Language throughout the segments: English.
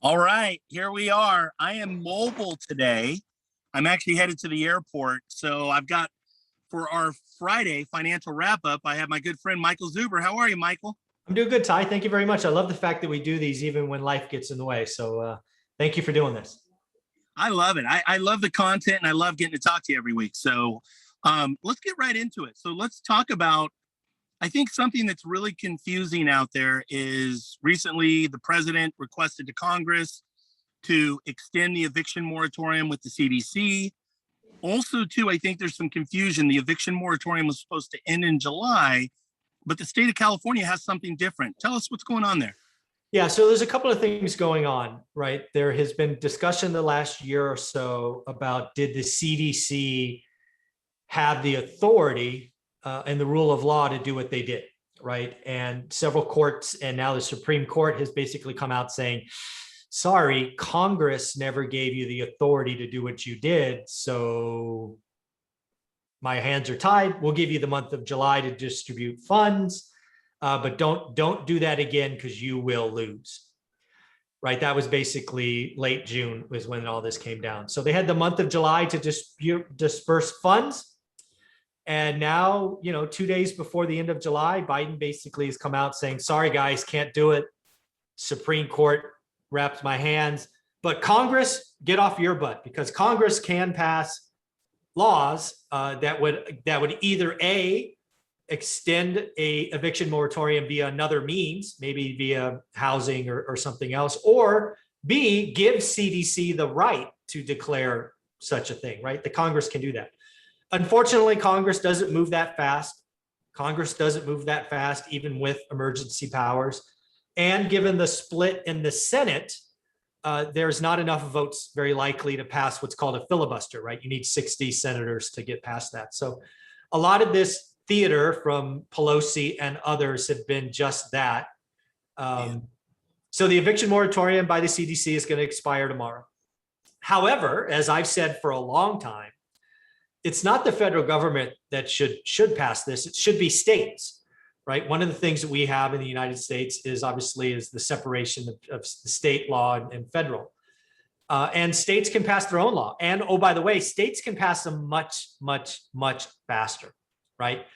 All right, here we are. I am mobile today. I'm actually headed to the airport. So I've got for our Friday financial wrap up, I have my good friend Michael Zuber. How are you, Michael? I'm doing good, Ty. Thank you very much. I love the fact that we do these even when life gets in the way. So thank you for doing this. I love it. I love the content and I love getting to talk to you every week. So let's get right into it. So let's talk about, I think something that's really confusing out there is recently the president requested to Congress to extend the eviction moratorium with the CDC. Also, too, I think there's some confusion. The eviction moratorium was supposed to end in July, but the state of California has something different. Tell us what's going on there. Yeah, so there's a couple of things going on, right? There has been discussion the last year or so about did the CDC have the authority and the rule of law to do what they did, right? And several courts and now the Supreme Court has basically come out saying, sorry, Congress never gave you the authority to do what you did. So my hands are tied. We'll give you the month of July to distribute funds, but don't do that again because you will lose. Right. That was basically late June was when all this came down. So they had the month of July to disperse funds. And now, 2 days before the end of July, Biden basically has come out saying, sorry, guys, can't do it. Supreme Court wraps my hands. But Congress, get off your butt, because Congress can pass laws that would either A, extend a eviction moratorium via another means, maybe via housing or something else, or B, give CDC the right to declare such a thing, right? The Congress can do that. Unfortunately, Congress doesn't move that fast. Even with emergency powers. And given the split in the Senate, there's not enough votes very likely to pass what's called a filibuster, right? You need 60 senators to get past that. So a lot of this theater from Pelosi and others have been just that. So the eviction moratorium by the CDC is going to expire tomorrow. However, as I've said for a long time, it's not the federal government that should pass this. It should be states, right? One of the things that we have in the United States is the separation of state law and federal. And states can pass their own law. And oh, by the way, states can pass them much, much, much faster, right?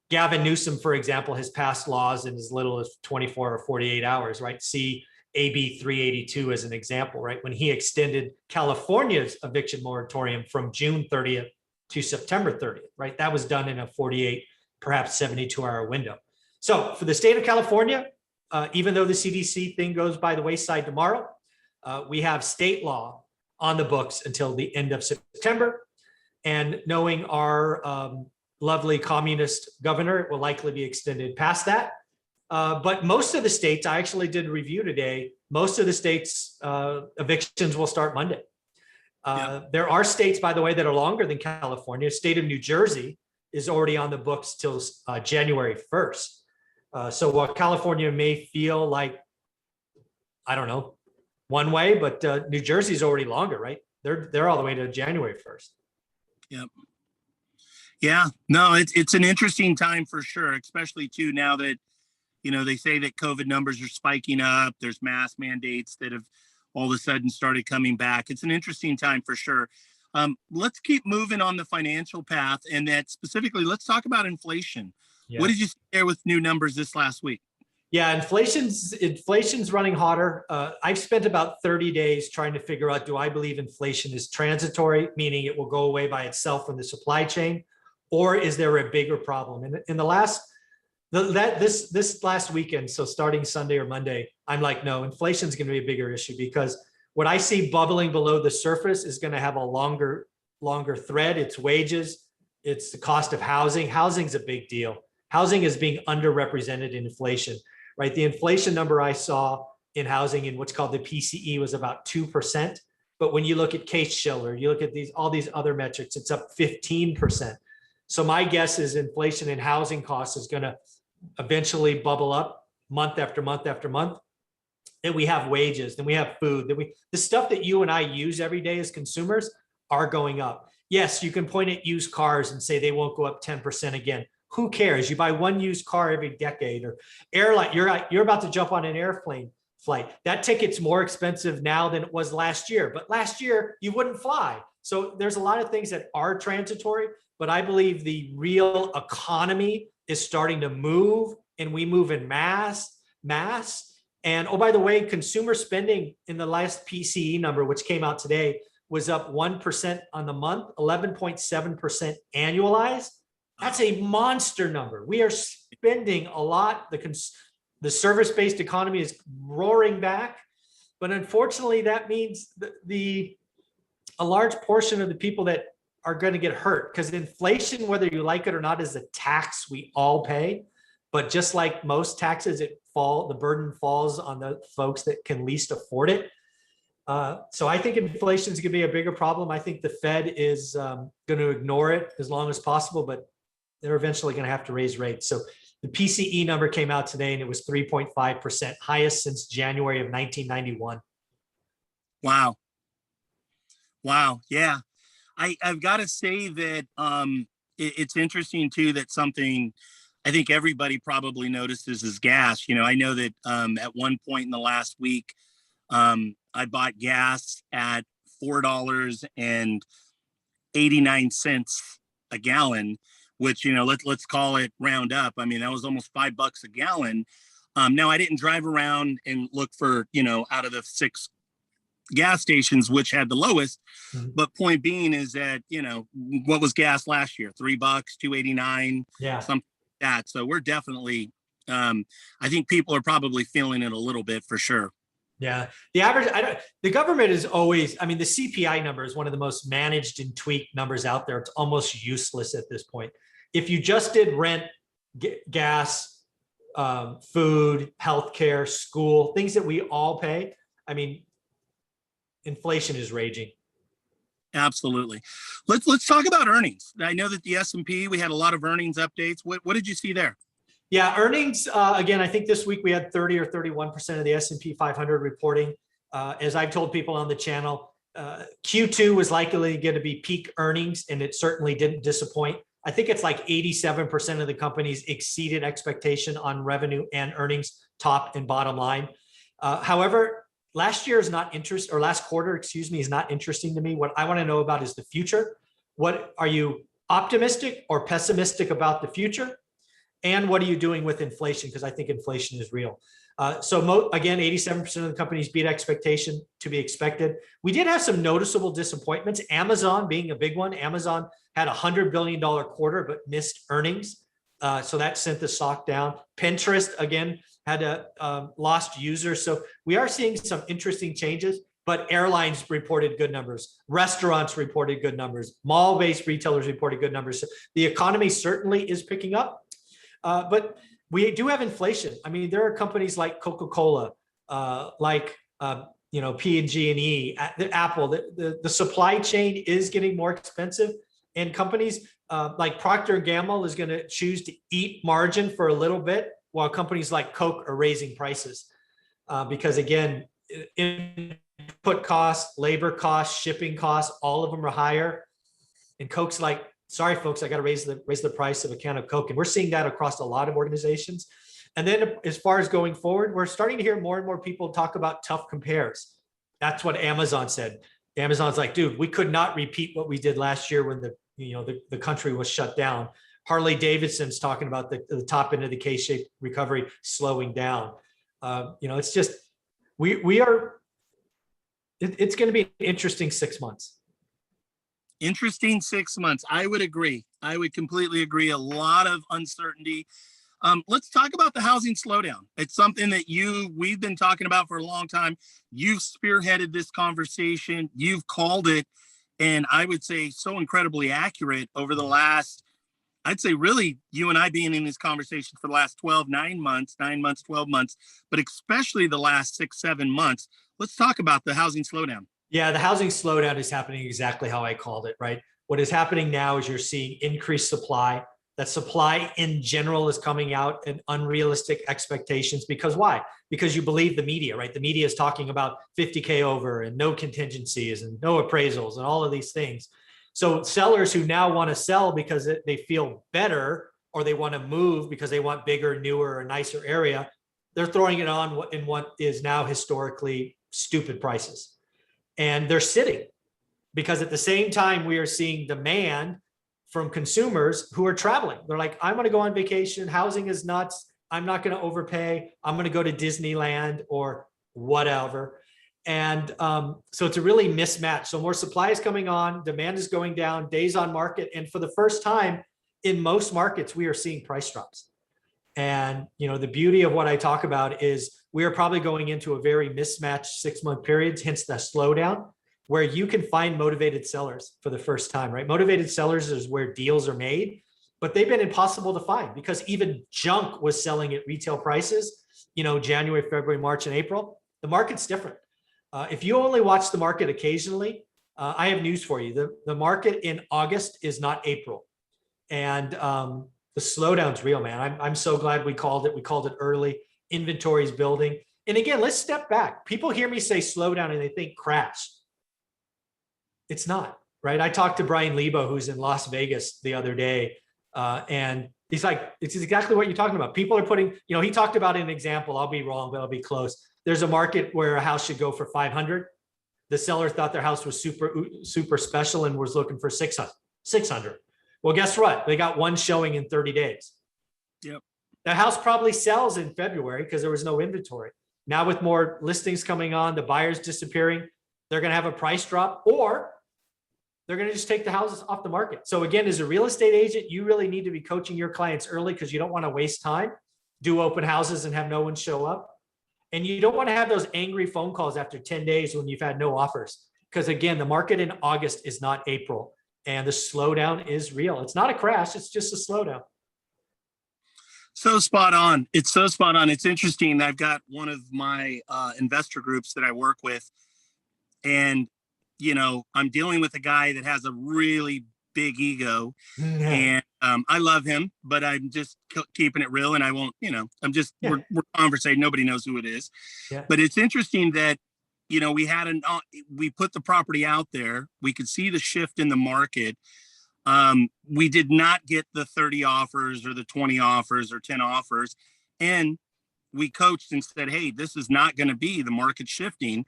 Gavin Newsom, for example, has passed laws in as little as 24 or 48 hours, right? See AB 382 as an example, right? When he extended California's eviction moratorium from June 30th to September 30th, right? That was done in a 48, perhaps 72-hour window. So for the state of California, even though the CDC thing goes by the wayside tomorrow, we have state law on the books until the end of September. And knowing our lovely communist governor, it will likely be extended past that. But most of the states, I actually did a review today, most of the states evictions will start Monday. There are states, by the way, that are longer than California. State of New Jersey is already on the books till January 1st. So while California may feel like, I don't know, one way, but New Jersey is already longer, right? They're all the way to January 1st. Yep. Yeah, no, it's an interesting time for sure, especially too now that, they say that COVID numbers are spiking up. There's mask mandates that have all of a sudden started coming back. It's an interesting time for sure. Let's keep moving on the financial path, and that specifically, let's talk about inflation. Yeah. What did you see there with new numbers this last week? Yeah, inflation's running hotter. I've spent about 30 days trying to figure out, do I believe inflation is transitory, meaning it will go away by itself in the supply chain, or is there a bigger problem? And in this last weekend, so starting Sunday or Monday, I'm like, no, inflation is going to be a bigger issue, because what I see bubbling below the surface is going to have a longer thread. It's wages, it's the cost of housing. Housing's a big deal. Housing is being underrepresented in inflation, right? The inflation number I saw in housing in what's called the PCE was about 2%. But when you look at Case-Shiller, you look at all these other metrics, it's up 15%. So my guess is inflation in housing costs is going to eventually bubble up month after month after month. Then we have wages, then we have food, the stuff that you and I use every day as consumers are going up. Yes, you can point at used cars and say they won't go up 10% again. Who cares? You buy one used car every decade, or airline. You're about to jump on an airplane. flight. That ticket's more expensive now than it was last year, but last year you wouldn't fly. So there's a lot of things that are transitory, but I believe the real economy is starting to move, and we move in mass. And oh, by the way, consumer spending in the last PCE number, which came out today, was up 1% on the month, 11.7% annualized. That's a monster number. We are spending a lot. The service-based economy is roaring back, but unfortunately, that means a large portion of the people that are going to get hurt, because inflation, whether you like it or not, is a tax we all pay. But just like most taxes, the burden falls on the folks that can least afford it. So I think inflation is going to be a bigger problem. I think the Fed is going to ignore it as long as possible, but they're eventually going to have to raise rates. So the PCE number came out today, and it was 3.5%, highest since January of 1991. Wow. Yeah. I've got to say that it's interesting too, that something I think everybody probably notices is gas. I know that at one point in the last week, I bought gas at $4.89 a gallon, which, let's call it round up. I mean, that was almost $5 a gallon. Now I didn't drive around and look for, out of the 6 gas stations, which had the lowest, but point being is that, what was gas last year? $3, $2.89, something like that. So we're definitely, I think people are probably feeling it a little bit for sure. Yeah. The government is always, the CPI number is one of the most managed and tweaked numbers out there. It's almost useless at this point. If you just did rent, gas, food, healthcare, school, things that we all pay, inflation is raging. Absolutely. Let's talk about earnings. I know that the S&P, we had a lot of earnings updates. What did you see there? Yeah, earnings, again, I think this week we had 30 or 31% of the S&P 500 reporting. As I've told people on the channel, Q2 was likely going to be peak earnings, and it certainly didn't disappoint. I think it's like 87% of the companies exceeded expectation on revenue and earnings, top and bottom line. However, last quarter, is not interesting to me. What I want to know about is the future. What are you optimistic or pessimistic about the future? And what are you doing with inflation? Because I think inflation is real. Again, 87% of the companies beat expectation, to be expected. We did have some noticeable disappointments. Amazon being a big one. Amazon had a $100 billion quarter, but missed earnings. So that sent the stock down. Pinterest, again, had a lost users. So we are seeing some interesting changes, but airlines reported good numbers. Restaurants reported good numbers. Mall-based retailers reported good numbers. So the economy certainly is picking up. But we do have inflation. There are companies like Coca-Cola, P&G&E, Apple. The supply chain is getting more expensive, and companies like Procter & Gamble is going to choose to eat margin for a little bit, while companies like Coke are raising prices because, again, input costs, labor costs, shipping costs, all of them are higher, and Coke's like, sorry, folks, I got to raise the price of a can of Coke. And we're seeing that across a lot of organizations. And then as far as going forward, we're starting to hear more and more people talk about tough compares. That's what Amazon said. Amazon's like, dude, we could not repeat what we did last year when the country was shut down. Harley Davidson's talking about the top end of the K-shaped recovery slowing down. It's just, it's going to be an interesting 6 months. Interesting 6 months. I would agree. I would completely agree. A lot of uncertainty. Let's talk about the housing slowdown. It's something that we've been talking about for a long time. You've spearheaded this conversation. You've called it, and I would say so incredibly accurate over the last, I'd say really you and I being in this conversation for the last 9 months, 12 months, but especially the last 6, 7 months. Let's talk about the housing slowdown. Yeah, the housing slowdown is happening exactly how I called it, right? What is happening now is you're seeing increased supply. That supply in general is coming out in unrealistic expectations. Because why? Because you believe the media, right? The media is talking about 50K over and no contingencies and no appraisals and all of these things. So sellers who now want to sell because they feel better, or they want to move because they want bigger, newer, or nicer area, they're throwing it on in what is now historically stupid prices. And they're sitting because at the same time, we are seeing demand from consumers who are traveling. They're like, I'm going to go on vacation. Housing is nuts. I'm not going to overpay. I'm going to go to Disneyland or whatever. And so it's a really mismatch. So more supply is coming on, demand is going down, days on market. And for the first time in most markets, we are seeing price drops. And, the beauty of what I talk about is we are probably going into a very mismatched 6-month period, hence the slowdown, where you can find motivated sellers for the first time, right? Motivated sellers is where deals are made, but they've been impossible to find because even junk was selling at retail prices, January, February, March, and April. The market's different. If you only watch the market occasionally, I have news for you. The market in August is not April. And the slowdown's real, man. I'm so glad we called it. We called it early. Inventory's building. And again, let's step back. People hear me say slowdown and they think crash. It's not, right? I talked to Brian Lebo, who's in Las Vegas the other day, and he's like, it's exactly what you're talking about. People are putting, he talked about an example. I'll be wrong, but I'll be close. There's a market where a house should go for 500. The seller thought their house was super special and was looking for 600. Well, guess what? They got one showing in 30 days. Yep. The house probably sells in February because there was no inventory. Now with more listings coming on, the buyers disappearing, they're going to have a price drop, or they're going to just take the houses off the market. So again, as a real estate agent, you really need to be coaching your clients early because you don't want to waste time, do open houses and have no one show up. And you don't want to have those angry phone calls after 10 days when you've had no offers. Because again, the market in August is not April. And the slowdown is real. It's not a crash. It's just a slowdown. So spot on. It's so spot on. It's interesting. I've got one of my investor groups that I work with. And, I'm dealing with a guy that has a really big ego. And I love him, but I'm just keeping it real. And I won't, we're conversating. Nobody knows who it is. Yeah. But it's interesting that, we put the property out there. We could see the shift in the market. We did not get the 30 offers or the 20 offers or 10 offers. And we coached and said, hey, this is not going to be the market shifting.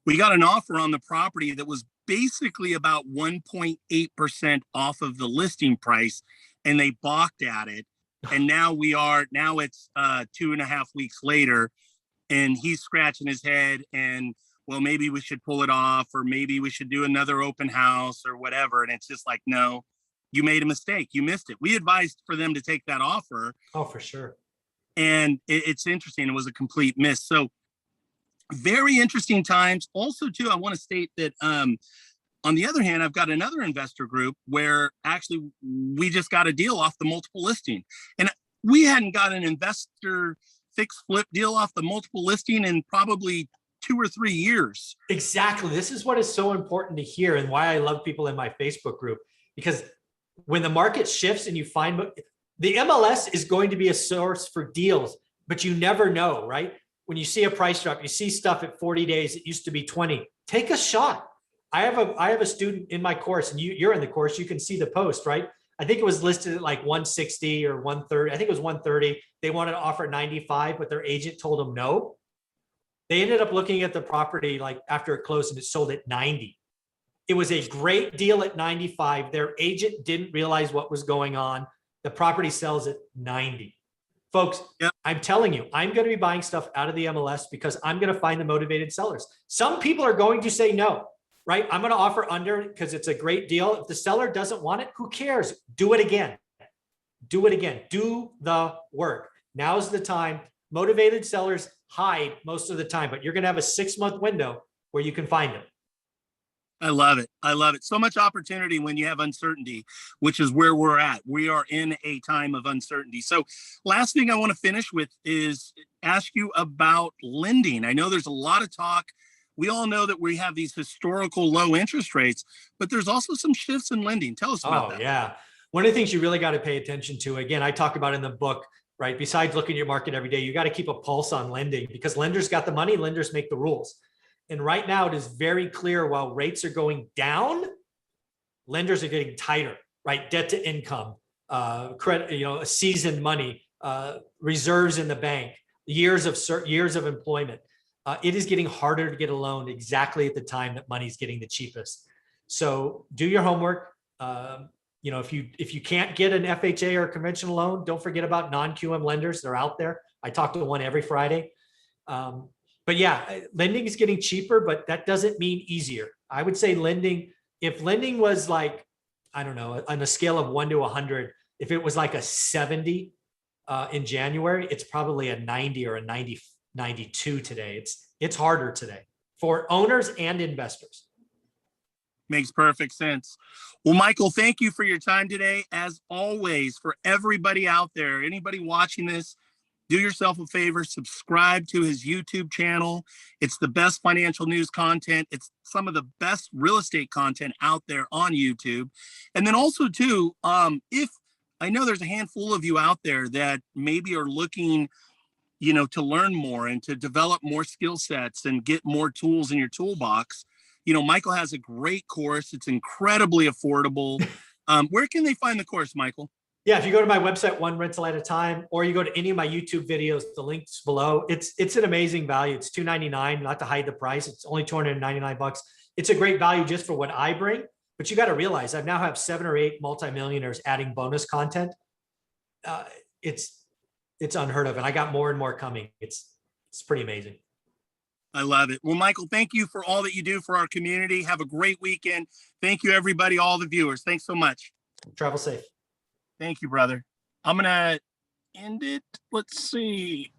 We got an offer on the property that was basically about 1.8% off of the listing price, and they balked at it. And now it's 2.5 weeks later, and he's scratching his head and, well, maybe we should pull it off, or maybe we should do another open house or whatever. And it's just like, no, you made a mistake. You missed it. We advised for them to take that offer. Oh, for sure. And it's interesting. It was a complete miss. So very interesting times. Also, too, I want to state that on the other hand, I've got another investor group where actually we just got a deal off the multiple listing. And we hadn't got an investor fixed flip deal off the multiple listing in probably 2 or 3 years. Exactly. This is what is so important to hear and why I love people in my Facebook group, because when the market shifts and you find the MLS is going to be a source for deals, but you never know, right? When you see a price drop, you see stuff at 40 days, it used to be 20, take a shot. I have a student in my course, and you're in the course, you can see the post, right? I think it was listed at like 160 or 130. I think it was 130. They wanted to offer 95, but their agent told them no. They ended up looking at the property like after it closed, and it sold at 90. It was a great deal at 95. Their agent didn't realize what was going on. The property sells at 90. Folks, yep. I'm telling you, I'm going to be buying stuff out of the MLS because I'm going to find the motivated sellers. Some people are going to say no, right? I'm going to offer under because it's a great deal. If the seller doesn't want it, who cares? Do it again. Do it again. Do the work. Now's the time. Motivated sellers hide most of the time, but you're going to have a 6-month window where you can find them. I love it. I love it. So much opportunity when you have uncertainty, which is where we're at. We are in a time of uncertainty. So last thing I want to finish with is ask you about lending. I know there's a lot of talk. We all know that we have these historical low interest rates, but there's also some shifts in lending. Tell us about that. Yeah. One of the things you really got to pay attention to, again, I talk about in the book, right? Besides looking at your market every day, you got to keep a pulse on lending because lenders got the money, lenders make the rules. And right now it is very clear while rates are going down, lenders are getting tighter, right? Debt to income, credit, seasoned money, reserves in the bank. years of employment. It is getting harder to get a loan exactly at the time that money's getting the cheapest. So do your homework. If you can't get an FHA or a conventional loan, don't forget about non-QM lenders. They're out there. I talk to one every Friday. But yeah, lending is getting cheaper, but that doesn't mean easier. I would say if lending was like, I don't know, on a scale of 1 to 100, if it was like a 70 in January, it's probably a 90 or a 92 today. It's harder today for owners and investors. Makes perfect sense. Well, Michael, thank you for your time today. As always, for everybody out there, anybody watching this, do yourself a favor, subscribe to his YouTube channel. It's the best financial news content. It's some of the best real estate content out there on YouTube. And then also too, if I know there's a handful of you out there that maybe are looking, to learn more and to develop more skill sets and get more tools in your toolbox, Michael has a great course. It's incredibly affordable. Where can they find the course, Michael? Yeah, if you go to my website, One Rental at a Time, or you go to any of my YouTube videos, the links below, it's an amazing value. It's $299, not to hide the price. It's only $299. It's a great value just for what I bring. But you got to realize I now have 7 or 8 multimillionaires adding bonus content. It's unheard of, and I got more and more coming. It's pretty amazing. I love it. Well, Michael, thank you for all that you do for our community. Have a great weekend. Thank you, everybody, all the viewers. Thanks so much. Travel safe. Thank you, brother. I'm going to end it. Let's see.